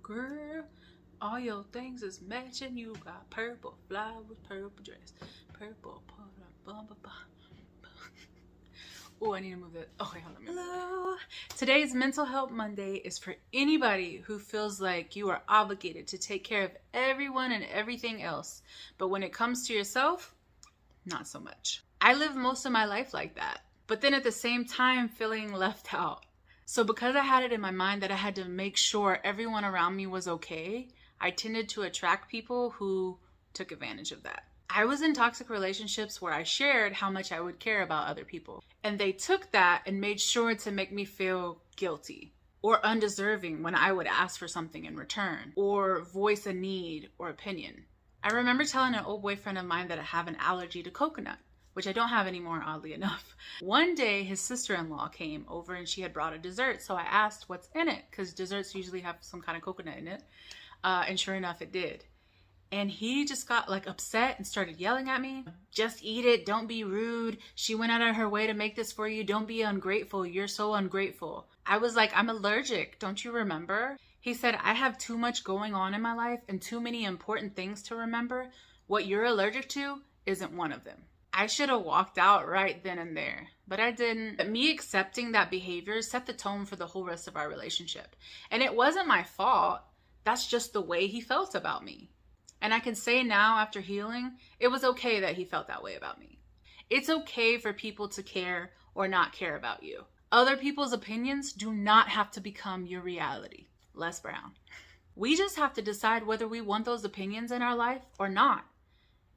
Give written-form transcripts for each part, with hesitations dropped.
Girl, all your things is matching. You got purple flowers, purple dress, purple bum, bum, bum. Oh, I need to move it. Okay, hold on. Hello. Today's Mental Health Monday is for anybody who feels like you are obligated to take care of everyone and everything else. But when it comes to yourself, not so much. I lived most of my life like that, but then at the same time feeling left out. So because I had it in my mind that I had to make sure everyone around me was okay, I tended to attract people who took advantage of that. I was in toxic relationships where I shared how much I would care about other people. And they took that and made sure to make me feel guilty or undeserving when I would ask for something in return or voice a need or opinion. I remember telling an old boyfriend of mine that I have an allergy to coconut, which I don't have anymore, oddly enough. One day, his sister-in-law came over and she had brought a dessert. So I asked what's in it, because desserts usually have some kind of coconut in it. And sure enough, it did. And he just got like upset and started yelling at me. Just eat it. Don't be rude. She went out of her way to make this for you. Don't be ungrateful. You're so ungrateful. I was like, I'm allergic. Don't you remember? He said, I have too much going on in my life and too many important things to remember. What you're allergic to isn't one of them. I should have walked out right then and there, but I didn't. But me accepting that behavior set the tone for the whole rest of our relationship. And it wasn't my fault. That's just the way he felt about me. And I can say now, after healing, it was okay that he felt that way about me. It's okay for people to care or not care about you. Other people's opinions do not have to become your reality. Les Brown. We just have to decide whether we want those opinions in our life or not.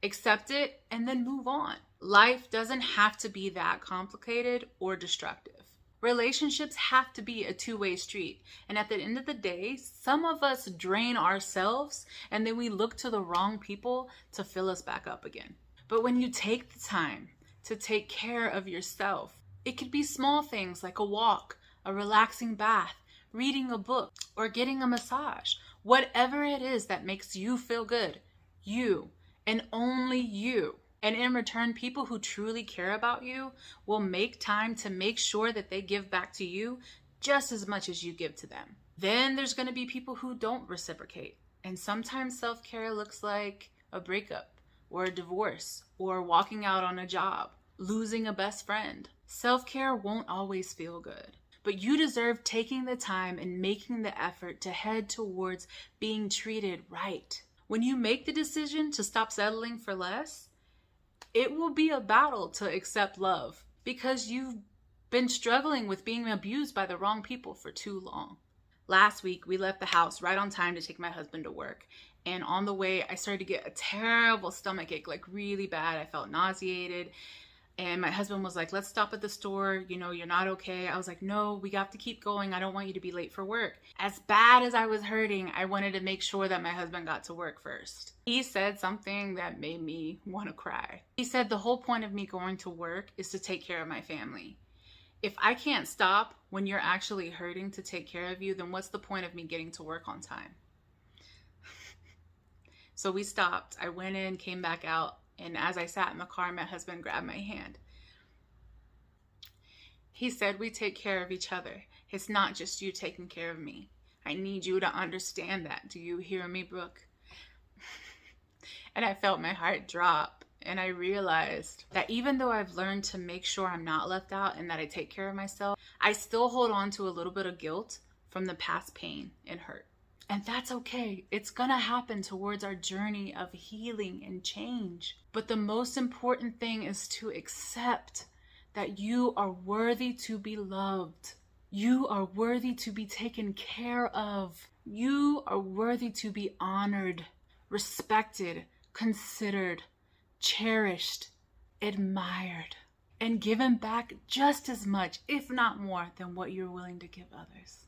Accept it and then move on. Life doesn't have to be that complicated or destructive. Relationships have to be a two-way street. And at the end of the day, some of us drain ourselves and then we look to the wrong people to fill us back up again. But when you take the time to take care of yourself, it could be small things like a walk, a relaxing bath, reading a book, or getting a massage. Whatever it is that makes you feel good, you and only you. And in return, people who truly care about you will make time to make sure that they give back to you just as much as you give to them. Then there's going to be people who don't reciprocate. And sometimes self-care looks like a breakup or a divorce or walking out on a job, losing a best friend. Self-care won't always feel good, but you deserve taking the time and making the effort to head towards being treated right. When you make the decision to stop settling for less, it will be a battle to accept love because you've been struggling with being abused by the wrong people for too long. Last week, we left the house right on time to take my husband to work. And on the way, I started to get a terrible stomach ache, like really bad. I felt nauseated. And my husband was like, let's stop at the store. You know, you're not okay. I was like, no, we got to keep going. I don't want you to be late for work. As bad as I was hurting, I wanted to make sure that my husband got to work first. He said something that made me want to cry. He said, the whole point of me going to work is to take care of my family. If I can't stop when you're actually hurting to take care of you, then what's the point of me getting to work on time? So we stopped. I went in, came back out. And as I sat in the car, my husband grabbed my hand. He said, we take care of each other. It's not just you taking care of me. I need you to understand that. Do you hear me, Brooke? And I felt my heart drop. And I realized that even though I've learned to make sure I'm not left out and that I take care of myself, I still hold on to a little bit of guilt from the past pain and hurt. And that's okay. It's gonna happen towards our journey of healing and change. But the most important thing is to accept that you are worthy to be loved. You are worthy to be taken care of. You are worthy to be honored, respected, considered, cherished, admired, and given back just as much, if not more, than what you're willing to give others.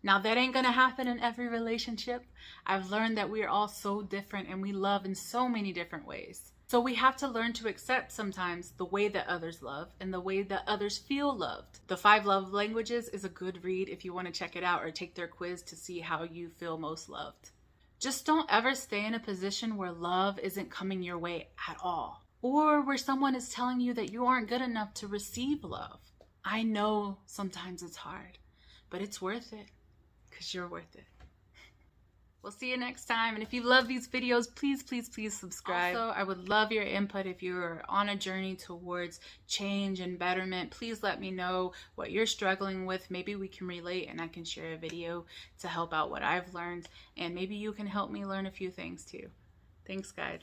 Now, that ain't gonna happen in every relationship. I've learned that we are all so different and we love in so many different ways. So we have to learn to accept sometimes the way that others love and the way that others feel loved. The 5 Love Languages is a good read if you want to check it out or take their quiz to see how you feel most loved. Just don't ever stay in a position where love isn't coming your way at all, or where someone is telling you that you aren't good enough to receive love. I know sometimes it's hard, but it's worth it. Because you're worth it. We'll see you next time. And if you love these videos, please, please, please subscribe. Also, I would love your input if you're on a journey towards change and betterment. Please let me know what you're struggling with. Maybe we can relate and I can share a video to help out what I've learned. And maybe you can help me learn a few things too. Thanks, guys.